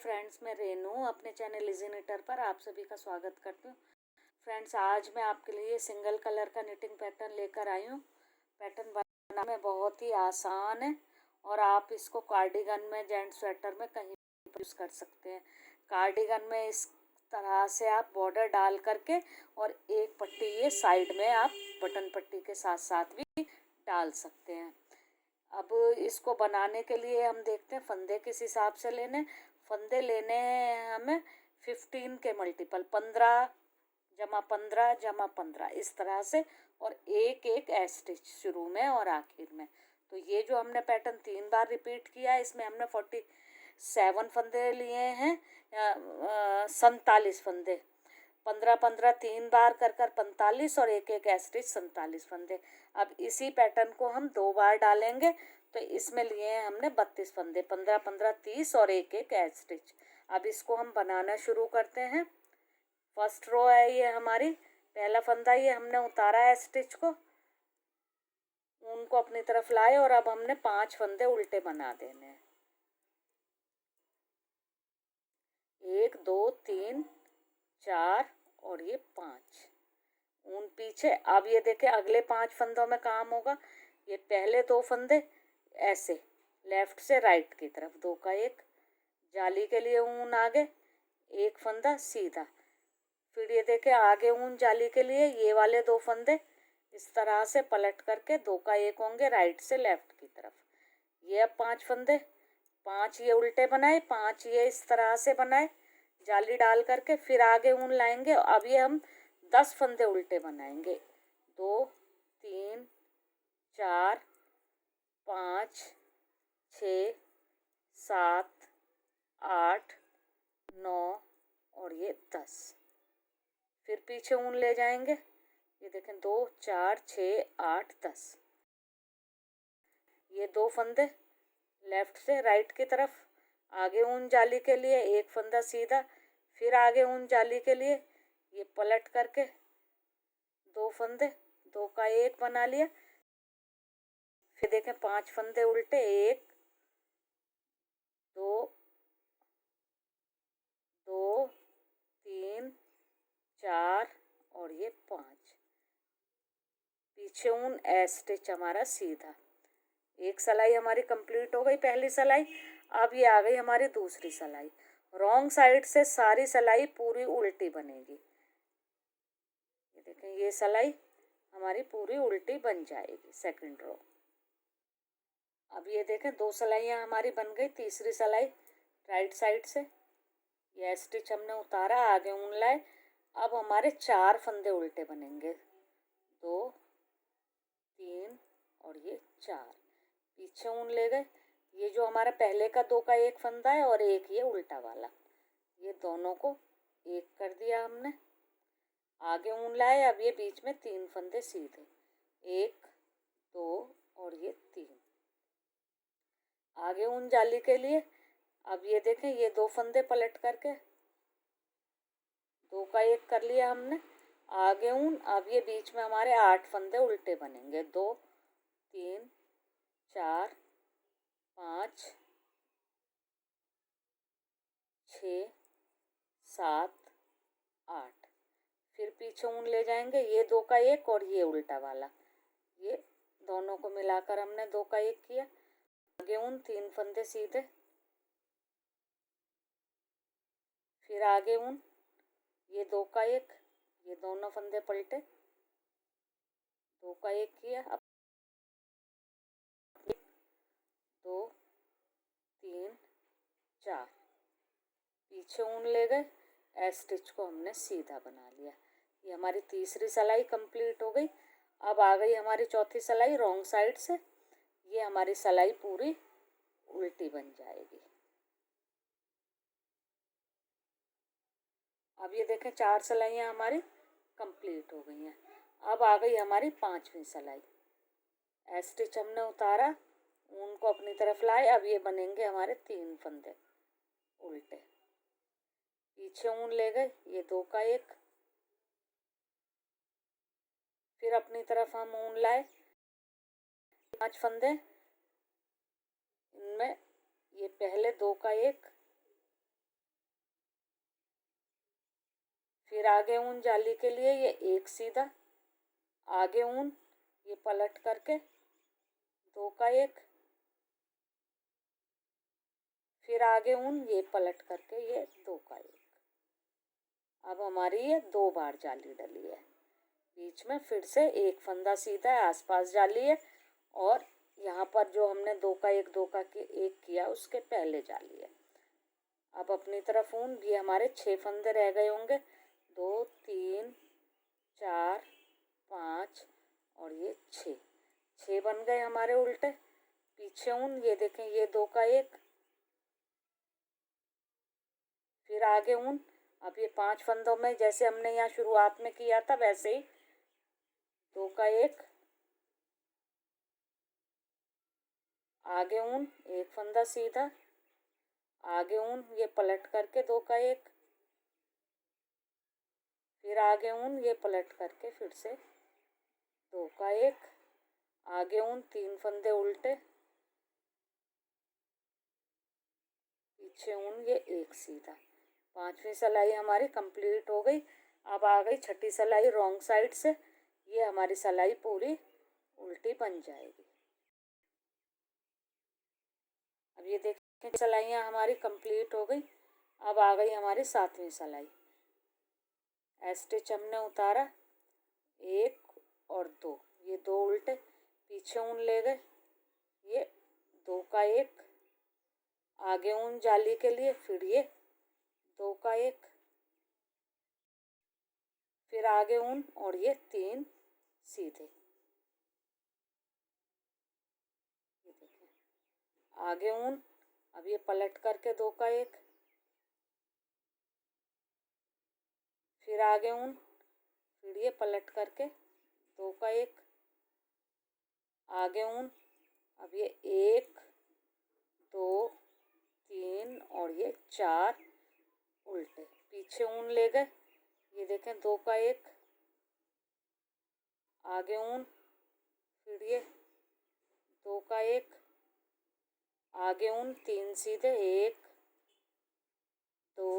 Friends, मैं रेनू अपने channel easy knitter पर आप सभी का स्वागत करती हूँ। फ्रेंड्स, आज मैं आपके लिए सिंगल कलर का निटिंग पैटर्न लेकर आई हूँ। पैटर्न बनाना में बहुत ही आसान है और आप इसको कार्डिगन में, जेंट्स स्वेटर में कहीं भी यूज़ कर सकते हैं। कार्डिगन में इस तरह से आप बॉर्डर डाल करके और एक पट्टी ये साइड में आप बटन पट्टी के साथ साथ भी डाल सकते हैं। अब इसको बनाने के लिए हम देखते हैं फंदे किस हिसाब से लेने। फंदे लेने हैं हमें 15 के मल्टीपल, 15 जमा 15 जमा 15 इस तरह से, और एक एक स्टिच शुरू में और आखिर में। तो ये जो हमने पैटर्न 3 बार रिपीट किया है, इसमें हमने 47 फंदे लिए हैं, 47 फंदे, 15-15 3 बार कर 45 और एक एक स्टिच 47 फंदे। अब इसी पैटर्न को हम 2 बार डालेंगे, तो इसमें लिए हैं हमने 32 फंदे, 15-15 30 और एक एक स्टिच। अब इसको हम बनाना शुरू करते हैं। फर्स्ट रो है ये हमारी, पहला फंदा ये हमने उतारा है स्टिच को, उनको अपनी तरफ लाए और अब हमने 5 फंदे उल्टे बना देने हैं। 1 2 3 4 और ये 5 ऊन पीछे। अब ये देखें अगले 5 फंदों में काम होगा। ये पहले 2 फंदे ऐसे लेफ्ट से राइट की तरफ, 2 का 1, जाली के लिए ऊन आगे, एक फंदा सीधा। फिर ये देखें आगे ऊन जाली के लिए, ये वाले 2 फंदे इस तरह से पलट करके 2 का 1 होंगे राइट से लेफ्ट की तरफ। ये अब 5 फंदे, 5 ये उल्टे बनाए, 5 ये इस तरह से बनाए जाली डाल करके, फिर आगे ऊन लाएंगे। अब ये हम 10 फंदे उल्टे बनाएंगे। 2 3 4 5 6 7 8 9 और ये 10। फिर पीछे ऊन ले जाएंगे, ये देखें 2 4 6 8 10। ये 2 फंदे लेफ्ट से राइट की तरफ, आगे ऊन जाली के लिए, एक फंदा सीधा, फिर आगे ऊन जाली के लिए, ये पलट करके 2 फंदे, 2 का 1 बना लिया। फिर देखें 5 फंदे उल्टे, 1 2 2 3 4 और ये 5। पीछे ऊन स्टिच हमारा सीधा। एक सिलाई हमारी कंप्लीट हो गई, पहली सिलाई। अब ये आ गई हमारी दूसरी सिलाई। रॉन्ग साइड से सारी सिलाई पूरी उल्टी बनेगी। ये देखें ये सिलाई हमारी पूरी उल्टी बन जाएगी, सेकंड रो। अब ये देखें 2 सिलाइयाँ हमारी बन गई। तीसरी सिलाई राइट साइड से, ये स्टिच हमने उतारा, आगे ऊन लाए। अब हमारे 4 फंदे उल्टे बनेंगे, 2 3 और ये 4। पीछे ऊन ले गए, ये जो हमारा पहले का 2 का 1 फंदा है और एक ये उल्टा वाला, ये दोनों को एक कर दिया हमने। आगे ऊन लाए, अब ये बीच में 3 फंदे सीधे, 1 2 और ये 3। आगे ऊन जाली के लिए, अब ये देखें ये 2 फंदे पलट करके 2 का 1 कर लिया हमने, आगे ऊन। अब ये बीच में हमारे 8 फंदे उल्टे बनेंगे, 2 3 4 5 6 7 8। फिर पीछे ऊन ले जाएंगे, ये 2 का 1 और ये उल्टा वाला, ये दोनों को मिलाकर हमने 2 का 1 किया। आगे ऊन 3 फंदे सीधे, फिर आगे ऊन, ये 2 का 1, ये दोनों फंदे पलटे, 2 का 1 किया। अब 2 3 4, पीछे ऊन ले गए, स्टिच को हमने सीधा बना लिया। ये हमारी तीसरी सिलाई कंप्लीट हो गई। अब आ गई हमारी चौथी सिलाई रॉन्ग साइड से, ये हमारी सिलाई पूरी उल्टी बन जाएगी। अब ये देखें 4 सिलाइयाँ हमारी कंप्लीट हो गई हैं। अब आ गई हमारी 5वीं सिलाई। स्टिच हमने उतारा, ऊन को अपनी तरफ लाए। अब ये बनेंगे हमारे 3 फंदे उल्टे, पीछे ऊन ले गए, ये 2 का 1, फिर अपनी तरफ हम ऊन लाए, 5 फंदे, इनमें ये पहले 2 का 1 आगे ऊन जाली के लिए ये एक सीधा, आगे ऊन, ये पलट करके दो का एक, फिर आगे ऊन, ये पलट करके ये दो का एक। अब हमारी ये 2 बार जाली डली है। बीच में फिर से एक फंदा सीधा है, आसपास जाली है, और यहाँ पर जो हमने दो का एक किया उसके पहले जाली है। अब अपनी तरफ ऊन, ये हमारे 6 फंदे रह गए होंगे, 2 3 4 5 और ये 6 बन गए हमारे उल्टे। पीछे ऊन, ये देखें ये दो का एक, फिर आगे ऊन। अब ये 5 फंदों में जैसे हमने यहाँ शुरुआत में किया था वैसे ही दो का एक, आगे ऊन, एक फंदा सीधा, आगे ऊन, ये पलट करके दो का एक, फिर आगे ऊन, ये पलट करके फिर से दो का एक, आगे ऊन, 3 फंदे उल्टे, पीछे ऊन, ये एक सीधा। 5वीं सिलाई हमारी कंप्लीट हो गई। अब आ गई छठी सिलाई रॉन्ग साइड से। ये हमारी सिलाई पूरी उल्टी बन जाएगी। अब ये देखिए सिलाइयाँ हमारी कंप्लीट हो गई। अब आ गई हमारी 7वीं सिलाई। स्टिच हमने उतारा, 1 और 2, ये 2 उल्टे, पीछे ऊन ले गए, ये 2 का एक, आगे ऊन जाली के लिए, फिर ये 2 का एक, फिर आगे ऊन और ये 3 सीधे। ये देखिए आगे ऊन, अब ये पलट करके 2 का एक, फिर आगे ऊन, फिर ये पलट करके 2 का एक, आगे ऊन, अब ये 1 2 3 और ये 4 उल्टे, पीछे ऊन ले गए, ये देखें 2 का एक, आगे ऊन, फिर ये 2 का एक, आगे ऊन, 3 सीधे, 1 2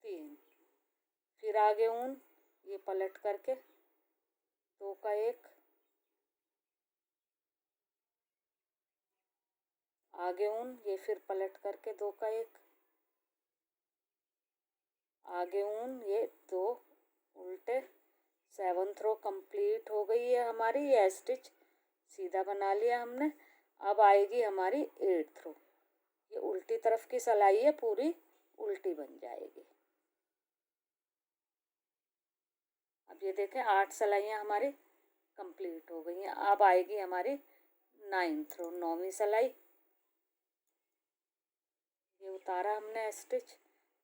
3, फिर आगे ऊन, ये पलट करके 2 का एक, आगे ऊन, ये फिर पलट करके 2 का एक, आगे ऊन, ये 2 उल्टे। 7th रो कंप्लीट हो गई है हमारी। ये स्टिच सीधा बना लिया हमने। अब आएगी हमारी 8th रो। ये उल्टी तरफ की सिलाई है, पूरी उल्टी बन जाएगी। अब ये देखें 8 सिलाइयाँ हमारी कंप्लीट हो गई हैं। अब आएगी हमारी 9th रो, 9वीं सिलाई। ये उतारा हमने स्टिच,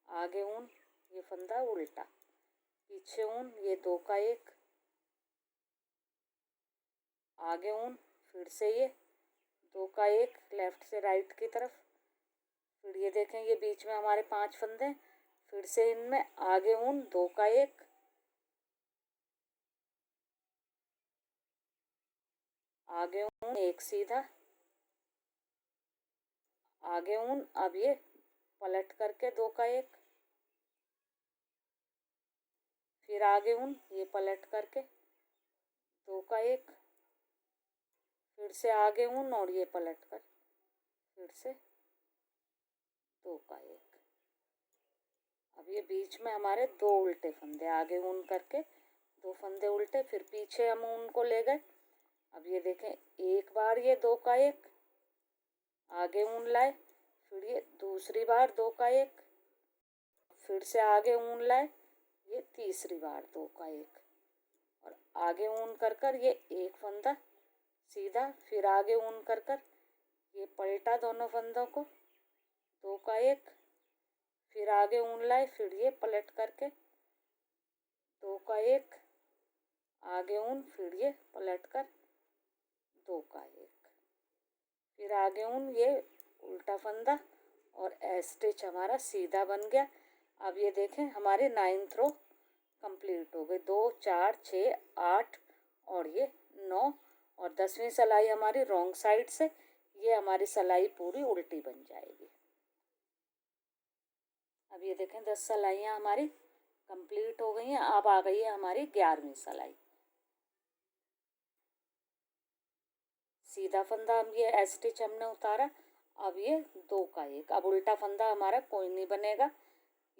आगे ऊन, ये फंदा उल्टा, पीछे ऊन, ये 2 का एक, आगे ऊन, फिर से ये 2 का एक, लेफ्ट से राइट की तरफ, फिर ये देखें ये बीच में हमारे 5 फंदे, फिर से इनमें आगे ऊन, 2 का एक, आगे ऊन, एक सीधा, आगे ऊन, अब ये पलट करके 2 का एक, फिर आगे ऊन, ये पलट करके 2 का एक, फिर से आगे ऊन और ये पलट कर फिर से 2 का एक। अब ये बीच में हमारे 2 उल्टे फंदे, आगे ऊन करके 2 फंदे उल्टे, फिर पीछे हम ऊन को ले गए। अब ये देखें एक बार ये 2 का एक, आगे ऊन लाए, फिर ये दूसरी बार 2 का एक, फिर से आगे ऊन लाए, ये तीसरी बार 2 का एक, और आगे ऊन कर कर ये एक फंदा सीधा, फिर आगे ऊन कर कर ये पलटा दोनों फंदों को, 2 का एक, फिर आगे ऊन लाए, फिर ये पलट करके 2 का एक, आगे ऊन, फिर ये पलट कर 2 का एक, फिर आगे ऊन, ये उल्टा फंदा, और स्टिच हमारा सीधा बन गया। अब ये देखें हमारी 9th रो कंप्लीट हो गई। 2 4 6 8 और ये 9, और 10वीं सिलाई हमारी रॉन्ग साइड से। ये हमारी सिलाई पूरी उल्टी बन जाएगी। अब ये देखें 10 सिलाइयाँ हमारी कंप्लीट हो गई हैं। अब आ गई है हमारी 11वीं सिलाई। सीधा फंदा हम ये स्टिच हमने उतारा, अब ये 2 का 1। अब उल्टा फंदा हमारा कोई नहीं बनेगा,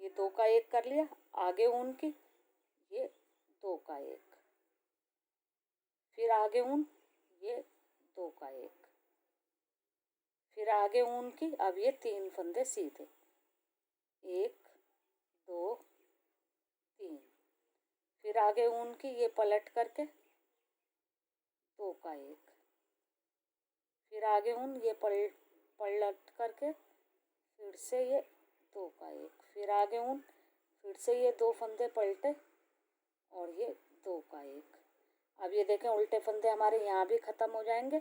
ये 2 का 1 कर लिया, आगे ऊन की ये 2 का 1, फिर आगे ऊन ये 2 का 1, फिर आगे ऊन की। अब ये 3 फंदे सीधे, 1 2 3, फिर आगे ऊन की ये पलट करके 2 का 1, फिर आगे ऊन ये पलट करके फिर से ये 2 का 1, फिर आगे ऊन फिर से ये 2 फंदे पलटे और ये 2 का 1। अब ये देखें उल्टे फंदे हमारे यहाँ भी ख़त्म हो जाएंगे।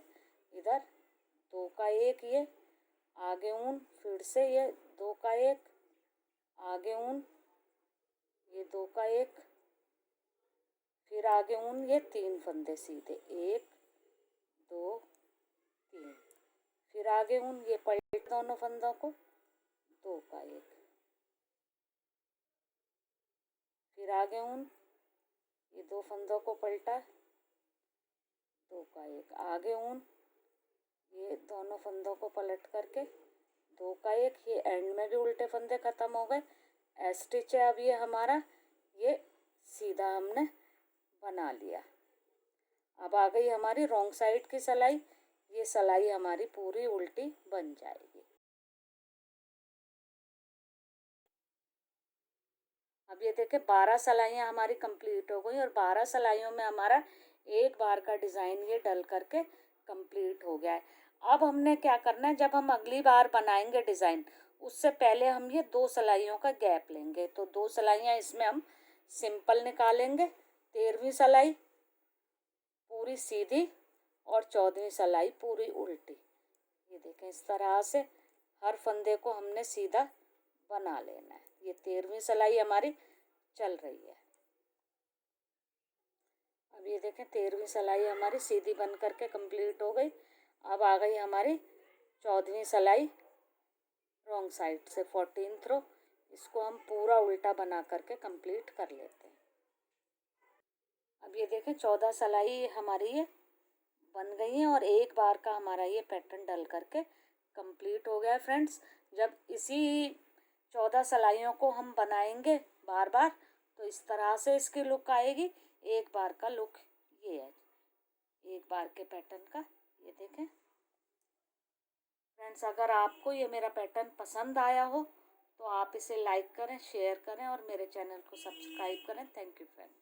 इधर 2 का 1, ये आगे ऊन फिर से ये 2 का 1, आगे ऊन ये 2 का 1, फिर आगे ऊन ये 3 फंदे सीधे, 1 2 3, फिर आगे ऊन ये पलट दोनों फंदों को 2 का 1, फिर आगे ऊन ये 2 फंदों को पलटा 2 का 1, आगे ऊन ये दोनों फंदों को पलट करके 2 का 1, ये एंड में भी उल्टे फंदे ख़त्म हो गए। स्टिच है अब ये हमारा, ये सीधा हमने बना लिया। अब आ गई हमारी रॉन्ग साइड की सिलाई। ये सिलाई हमारी पूरी उल्टी बन जाएगी। अब ये देखें 12 सिलाइयाँ हमारी कंप्लीट हो गई और 12 सिलाइयों में हमारा एक बार का डिज़ाइन ये डल करके कंप्लीट हो गया है। अब हमने क्या करना है, जब हम अगली बार बनाएंगे डिज़ाइन, उससे पहले हम ये 2 सिलाइयों का गैप लेंगे। तो 2 सिलाइयाँ इसमें हम सिंपल निकालेंगे, 13वीं सिलाई पूरी सीधी और 14वीं सिलाई पूरी उल्टी। ये देखें इस तरह से हर फंदे को हमने सीधा बना लेना है। ये 13वीं सिलाई हमारी चल रही है। अब ये देखें 13वीं सिलाई हमारी सीधी बन करके कंप्लीट हो गई। अब आ गई हमारी 14वीं सिलाई रॉन्ग साइड से 14th रो। इसको हम पूरा उल्टा बना करके कंप्लीट कर लेते हैं। अब ये देखें 14 सिलाई हमारी ये बन गई हैं और एक बार का हमारा ये पैटर्न डल करके कंप्लीट हो गया है फ्रेंड्स। जब इसी 14 सिलाइयों को हम बनाएंगे बार बार तो इस तरह से इसकी लुक आएगी। एक बार का लुक ये है, एक बार के पैटर्न का। ये देखें फ्रेंड्स, अगर आपको ये मेरा पैटर्न पसंद आया हो तो आप इसे लाइक करें, शेयर करें और मेरे चैनल को सब्सक्राइब करें। Thank you friends.